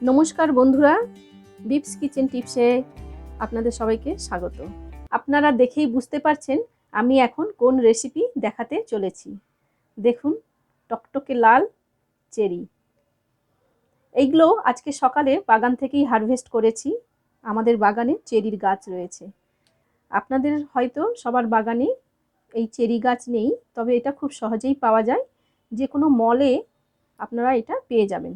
নমস্কার বন্ধুরা, বিপস কিচেন টিপসে আপনাদের সবাইকে স্বাগত। আপনারা দেখেই বুঝতে পারছেন আমি এখন কোন রেসিপি দেখাতে চলেছি। দেখুন, টকটকে লাল চেরি। এইগুলো আজকে সকালে বাগান থেকেই হারভেস্ট করেছি। আমাদের বাগানে চেরির গাছ রয়েছে। আপনাদের হয়তো সবার বাগানে এই চেরি গাছ নেই, তবে এটা খুব সহজেই পাওয়া যায়। যে কোনো মলে আপনারা এটা পেয়ে যাবেন।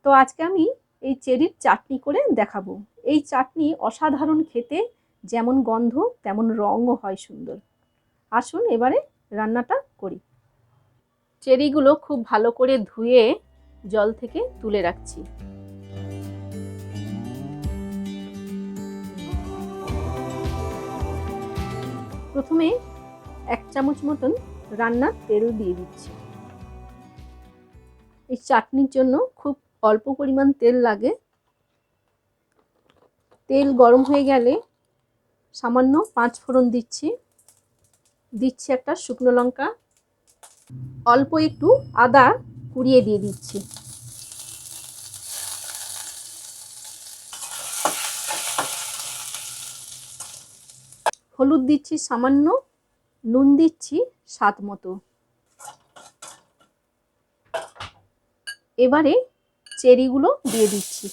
তো আজকে আমি এই চেরির চাটনি করে দেখাবো। এই চাটনি অসাধারণ খেতে, যেমন গন্ধ তেমন রঙও হয় সুন্দর। আসুন এবারে রান্নাটা করি। চেরিগুলো খুব ভালো করে ধুয়ে জল থেকে তুলে রাখছি। প্রথমে 1 চামচ মতন রান্নার তেল দিয়ে দিচ্ছি। এই চাটনির জন্য খুব অল্প পরিমাণ তেল লাগে। তেল গরম হয়ে গেলে সামান্য 5 ফোড়ন দিচ্ছি একটা শুকনো লঙ্কা, অল্প একটু আদা কুড়িয়ে দিয়ে দিচ্ছি। হলুদ দিচ্ছি সামান্য, নুন দিচ্ছি স্বাদ মতো। এবারে চেরিগুলো দিয়ে দিচ্ছি।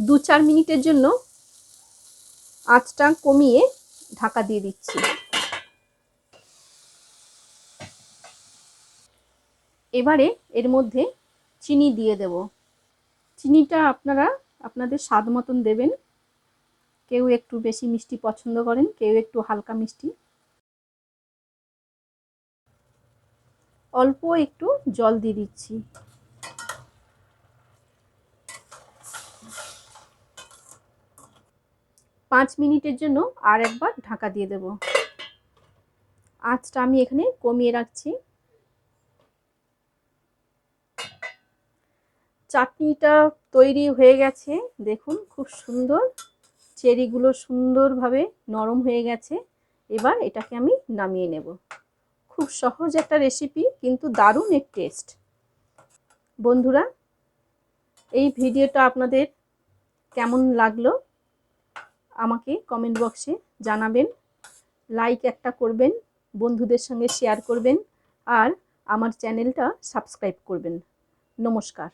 দু 4 মিনিটের জন্য আঁচটা কমিয়ে ঢাকা দিয়ে দিচ্ছি। এবারে এর মধ্যে চিনি দিয়ে দেব। চিনিটা আপনারা আপনাদের স্বাদ মতন দেবেন। কেউ একটু বেশি মিষ্টি পছন্দ করেন, কেউ একটু হালকা মিষ্টি। অল্প একটু জল দিয়ে দিচ্ছি। পাঁচ মিনিটের জন্য আর একবার ঢাকা দিয়ে দেব। আঁচটা আমি এখানে কমিয়ে রাখছি। চাটনিটা তৈরি হয়ে গেছে। দেখুন খুব সুন্দর, চেরিগুলো সুন্দরভাবে নরম হয়ে গেছে। এবার এটাকে আমি নামিয়ে নেব। খুব সহজ একটা রেসিপি, কিন্তু দারুণ এর টেস্ট। বন্ধুরা, এই ভিডিওটা আপনাদের কেমন লাগলো আমাকে কমেন্ট বক্সে জানাবেন। লাইক একটা করবেন, বন্ধুদের সঙ্গে শেয়ার করবেন, আর আমার চ্যানেলটা সাবস্ক্রাইব করবেন। নমস্কার।